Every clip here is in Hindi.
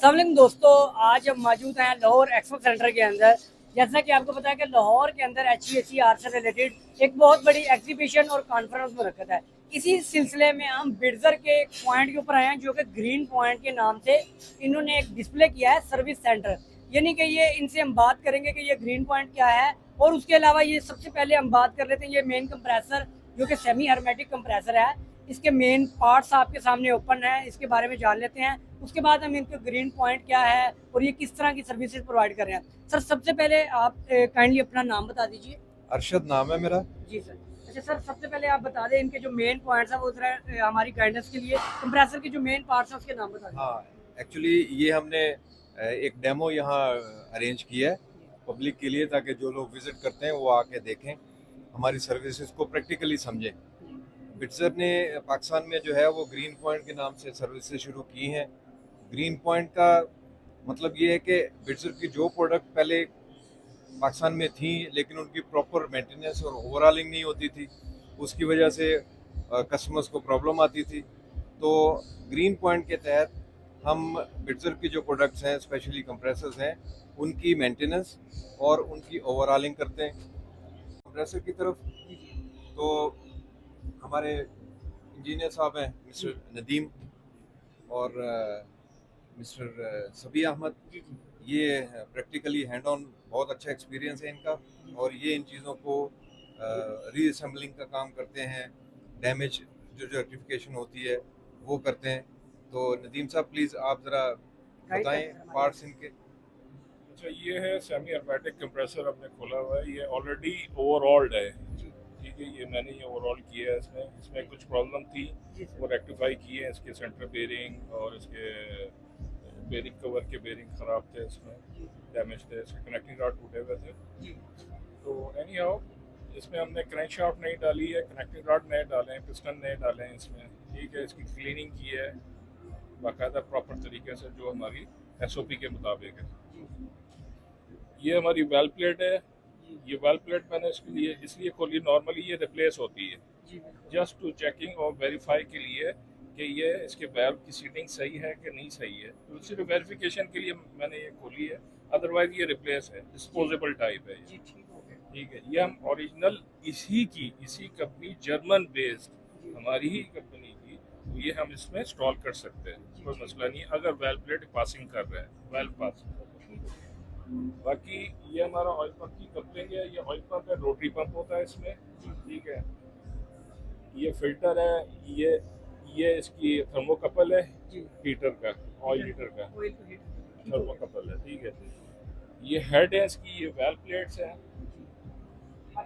अस्सलाम दोस्तों, आज हम मौजूद हैं लाहौर एक्सपो सेंटर के अंदर। जैसा कि आपको पता है कि लाहौर के अंदर HVAC से रिलेटेड एक बहुत बड़ी एग्जीबिशन और कॉन्फ्रेंस मुनक्कद है। इसी सिलसिले में हम बिडजर के एक पॉइंट के ऊपर आए हैं जो कि ग्रीन पॉइंट के नाम से इन्होंने एक डिस्प्ले किया है, सर्विस सेंटर। यानी कि ये इनसे हम बात करेंगे कि ये ग्रीन पॉइंट क्या है। और उसके अलावा ये सबसे पहले हम बात कर लेते हैं ये मेन कंप्रेसर जो कि सेमी हर्मेटिक कंप्रेसर है। इसके मेन पार्ट्स आपके सामने ओपन है, इसके बारे में जान लेते हैं। उसके बाद हम इनके ग्रीन पॉइंट क्या है और ये किस तरह की सर्विसेज प्रोवाइड कर रहे हैं। सर, सबसे पहले आप काइंडली अपना नाम बता दीजिए। अरशद नाम है मेरा। जी सर। अच्छा सर, सबसे पहले आप बता दें इनके जो मेन पॉइंट्स हैं वो जरा हमारी गाइडेंस के लिए कंप्रेसर के जो मेन पार्ट्स हैं उसके नाम बता दीजिए। हाँ, एक्चुअली ये हमने एक डेमो यहाँ अरेंज किया है पब्लिक के लिए, ताकि जो लोग विजिट करते हैं वो आके देखें, हमारी सर्विसेज को प्रैक्टिकली समझें। बिटजर ने पाकिस्तान में जो है वो ग्रीन पॉइंट के नाम से सर्विसेज शुरू की हैं। ग्रीन पॉइंट का मतलब ये है कि बिटजर की जो प्रोडक्ट पहले पाकिस्तान में थी लेकिन उनकी प्रॉपर मेंटेनेंस और ओवरऑलिंग नहीं होती थी, उसकी वजह से कस्टमर्स को प्रॉब्लम आती थी। तो ग्रीन पॉइंट के तहत हम बिटजर की जो प्रोडक्ट्स हैं, स्पेशली कंप्रेसर्स हैं, उनकी मेंटेनेंस और उनकी ओवरऑलिंग करते हैं। कंप्रेसर की तरफ तो हमारे इंजीनियर साहब हैं मिस्टर नदीम और मिस्टर सबी अहमद। ये प्रैक्टिकली हैंड ऑन बहुत अच्छा एक्सपीरियंस है इनका, और ये इन चीज़ों को रीअसेंबलिंग का काम करते हैं, डैमेज जो रेक्टिफिकेशन होती है वो करते हैं। तो नदीम साहब प्लीज़ आप ज़रा बताएं पार्ट्स इनके। अच्छा, ये है सेमी हर्मेटिक कंप्रेसर हमने खोला हुआ है। ये ऑलरेडी ओवरऑल्ड है, ठीक है। ये मैंने ये ओवरऑल किया है। इसमें कुछ प्रॉब्लम थी, वो रेक्टिफाई किए हैं। इसके सेंटर बेरिंग और इसके बेरिंग कवर के बेरिंग ख़राब थे, इसमें डैमेज थे, इसके कनेक्टिंग रॉड टूटे हुए थे। तो एनी हाउ इसमें हमने क्रैंक शाफ्ट नहीं डाली है, कनेक्टिंग रॉड नए डाले हैं, पिस्टन नए डाले हैं इसमें, ठीक है। इसकी क्लीनिंग की है बाकायदा प्रॉपर तरीके से जो हमारी SOP के मुताबिक है। ये हमारी वेल प्लेट है। ये वेल प्लेट मैंने इसके लिए इसलिए खोली, नॉर्मली ये रिप्लेस होती है जस्ट टू चेकिंग और वेरीफाई के लिए कि ये इसके वेल्व की सीटिंग सही है कि नहीं सही है। तो सिर्फ वेरिफिकेशन के लिए मैंने ये खोली है, अदरवाइज ये रिप्लेस है, डिस्पोजेबल टाइप है ये, ठीक है। ये हम ओरिजिनल इसी कंपनी जर्मन बेस्ड हमारी ही कंपनी की, तो ये हम इसमें इंस्टॉल कर सकते हैं, कोई मसला नहीं अगर वेल प्लेट पासिंग कर रहा है, वेल पासिंग। बाकी ये हमारा ऑयल पंप की कपलिंग है। ये ऑयल पंप है, रोटरी पंप होता है इसमें, ठीक है। ये फिल्टर है, ये इसकी थर्मोकपल है, हीटर का, ऑयल हीटर का थर्मोकपल है, ठीक है। ये हेड है इसकी, ये वेल प्लेट्स है।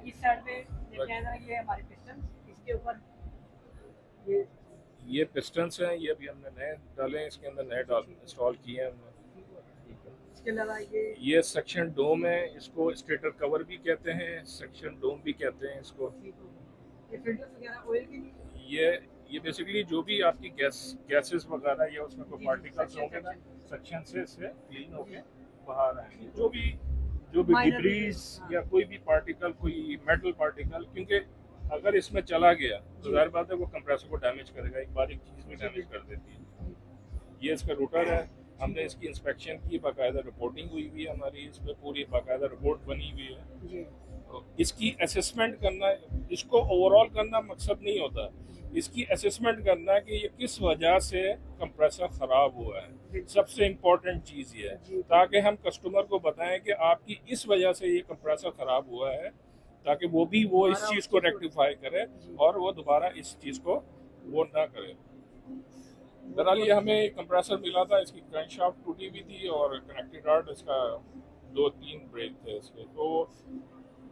इस साइड पे ये हमारे पिस्टन, इसके ऊपर ये पिस्टन्स हैं, ये भी हमने नए डाले हैं, इसके अंदर नए इंस्टॉल किए हैं हमने। इसके अलावा ये सेक्शन डोम है, इसको स्टेटर कवर भी कहते हैं, सेक्शन डोम भी कहते हैं इसको। ये फिल्टर्स वगैरह ऑयल के लिए, ये बेसिकली जो भी आपकी गैसेस वगैरह या उसमें कोई पार्टिकल्स होंगे ना, सेक्शन से क्लीन होके बाहर आएंगे। जो भी डिब्रीज या कोई भी पार्टिकल, कोई मेटल पार्टिकल, क्योंकि अगर इसमें चला गया तो जाहिर बात है वो कंप्रेसर को डैमेज करेगा, एक बार एक चीज़ में डैमेज कर देती है। ये इसका रूटर है, हमने इसकी इंस्पेक्शन की, बाकायदा रिपोर्टिंग हुई हुई है हमारी, इस पर पूरी बाकायदा रिपोर्ट बनी हुई है। तो इसकी असेसमेंट करना, इसको ओवरऑल करना मकसद नहीं होता, इसकी असेसमेंट करना कि ये किस वजह से कंप्रेसर ख़राब हुआ है, सबसे इम्पोर्टेंट चीज़ ये है, ताकि हम कस्टमर को बताएं कि आपकी इस वजह से ये कंप्रेसर ख़राब हुआ है, ताकि वो इस चीज़ को रेक्टिफाई करे और वो दोबारा इस चीज़ को वो ना करे। बहरहाल ये हमें कंप्रेसर मिला था, इसकी क्रैंक शाफ्ट टूटी हुई थी और कनेक्टिंग रॉड इसका 2-3 ब्रेक थे इसके। तो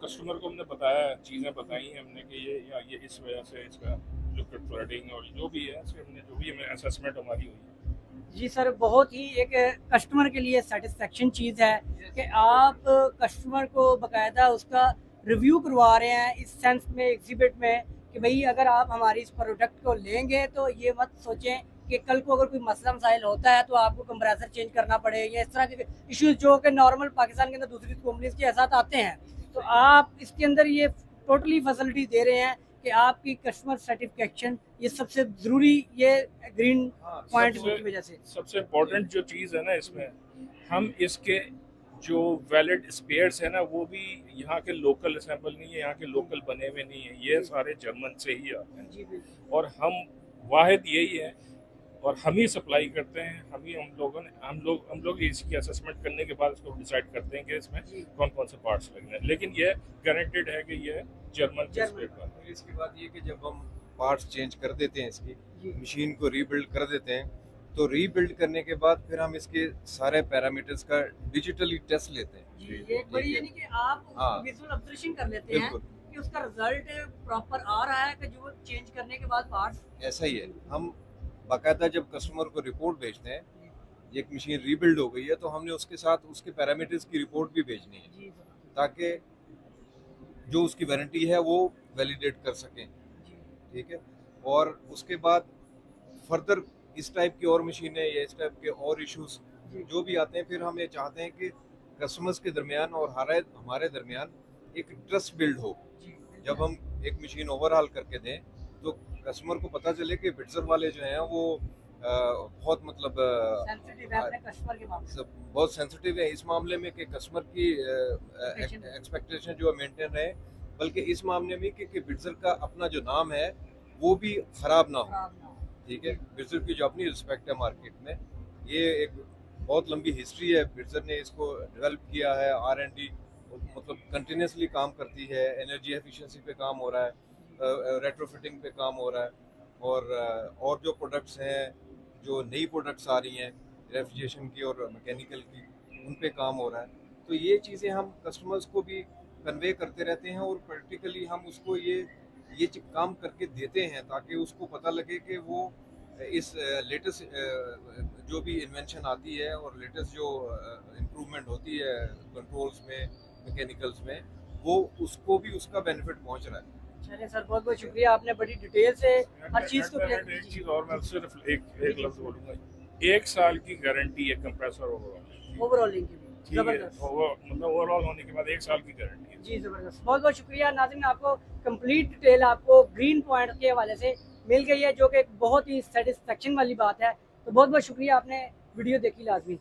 कस्टमर को हमने बताया, चीज़ें बताई हमने कि ये इस वजह से इसका लिक्विड फ्लडिंग और जो भी है, इसके हमने जो भी हमें असेसमेंट हमारी हुई। जी सर, बहुत ही एक कस्टमर के लिए सेटिस्फेक्शन चीज़ है कि आप कस्टमर को बाकायदा उसका रिव्यू करवा रहे हैं इस सेंस में, एग्जिबिट में, कि भाई अगर आप हमारी इस प्रोडक्ट को लेंगे तो ये मत सोचें कि कल को अगर कोई मसला मसाइल होता है तो आपको कंप्रेसर चेंज करना पड़े या इस तरह के इश्यूज जो कि नॉर्मल पाकिस्तान के अंदर दूसरी कंपनीज के साथ आते हैं। तो आप इसके अंदर ये टोटली फैसिलिटी दे रहे हैं कि आपकी कस्टमर सेटिस्फेक्शन ये सबसे जरूरी ये ग्रीन हाँ, पॉइंट सबसे- की वजह से। सबसे इम्पोर्टेंट जो चीज़ है ना इसमें, हम इसके जो वैलिड स्पेयर्स है ना वो भी यहाँ के लोकल असेंबल नहीं है, यहाँ के लोकल बने हुए नहीं है, ये सारे जर्मन से ही आते हैं। जी बिल्कुल। और हम वाहिद यही है और हम ही सप्लाई करते हैं, हम लोग इसकी असेसमेंट करने के बाद इसको डिसाइड करते हैं कि इसमें जी। कौन कौन से पार्ट्स लगने हैं, लेकिन ये गारंटेड है कि ये जर्मन के जर्मन। स्पेयर का फिर इसके बाद ये कि जब हम पार्ट्स चेंज कर देते हैं इसकी, जी मशीन को रीबिल्ड कर देते हैं, तो रीबिल्ड करने के बाद फिर हम इसके सारे पैरामीटर्स का डिजिटली टेस्ट लेते हैं। जी, ये एक बड़ी यानी कि आप हाँ। विजुअल ऑब्जर्वेशन कर लेते हैं बिल्कुल कि उसका रिजल्ट प्रॉपर आ रहा है कि जो चेंज करने के बाद पार्ट्स। ऐसा ही है। हम बाकायदा जब कस्टमर को रिपोर्ट भेजते हैं, एक मशीन रीबिल्ड हो गई है तो हमने उसके साथ उसके पैरामीटर्स की रिपोर्ट भी भेजनी है, जी ताकि जो उसकी वारंटी है वो वैलिडेट कर सकें। जी ठीक है, और उसके बाद फर्दर इस टाइप की और मशीनें या इस टाइप के और इश्यूज जी जो भी आते हैं, फिर हम ये चाहते हैं कि कस्टमर्स के दरमियान और हमारे दरमियान एक ट्रस्ट बिल्ड हो। जी। जब हम एक मशीन ओवरहाल करके दें तो कस्टमर को पता चले कि बिट्जर वाले जो हैं वो बहुत मतलब सेंसिटिव है अपने कस्टमर के मामले में। बहुत सेंसिटिव है इस मामले में कि कस्टमर की Expectation। एक्सपेक्टेशन जो है मेंटेन रहे, बल्कि इस मामले में कि बिट्जर का अपना जो नाम है वो भी खराब ना हो। खराब ना हो। ठीक है, बिट्जर की जो अपनी रिस्पेक्ट है मार्केट में, ये एक बहुत लंबी हिस्ट्री है। बिट्जर ने इसको डेवलप किया है, R&D मतलब कंटिन्यूसली काम करती है, एनर्जी एफिशिएंसी पे काम हो रहा है, रेट्रोफिटिंग पे काम हो रहा है, और जो प्रोडक्ट्स हैं, जो नई प्रोडक्ट्स आ रही हैं रेफ्रिजरेशन की और मैकेनिकल की, उन पे काम हो रहा है। तो ये चीज़ें हम कस्टमर्स को भी कन्वे करते रहते हैं और प्रैक्टिकली हम उसको ये काम करके देते हैं ताकि उसको पता लगे कि वो इस लेटेस्ट जो भी इन्वेंशन आती है और लेटेस्ट जो इम्प्रूवमेंट होती है कंट्रोल्स में, मैकेनिकल्स में, वो उसको भी उसका बेनिफिट पहुंच रहा है। चलिए सर, बहुत बहुत शुक्रिया, आपने बड़ी डिटेल से हर चीज़ को एक क्लियर। चीज़ और मैं सिर्फ एक लफ्ज बोलूँगा, 1 साल की गारंटी है कंप्रेसर ओवरऑल। ओवरऑलिंग के लिए ठीक है, जबरदस्त। मतलब ओवरऑल होने के बाद 1 साल की गारंटी है। जी जबरदस्त, बहुत बहुत शुक्रिया नाज़रीन, आपको कंप्लीट डिटेल आपको ग्रीन पॉइंट के हवाले से मिल गई है, जो कि एक बहुत ही सेटिस्फेक्शन वाली बात है। तो बहुत बहुत शुक्रिया, आपने वीडियो देखी लाजमी।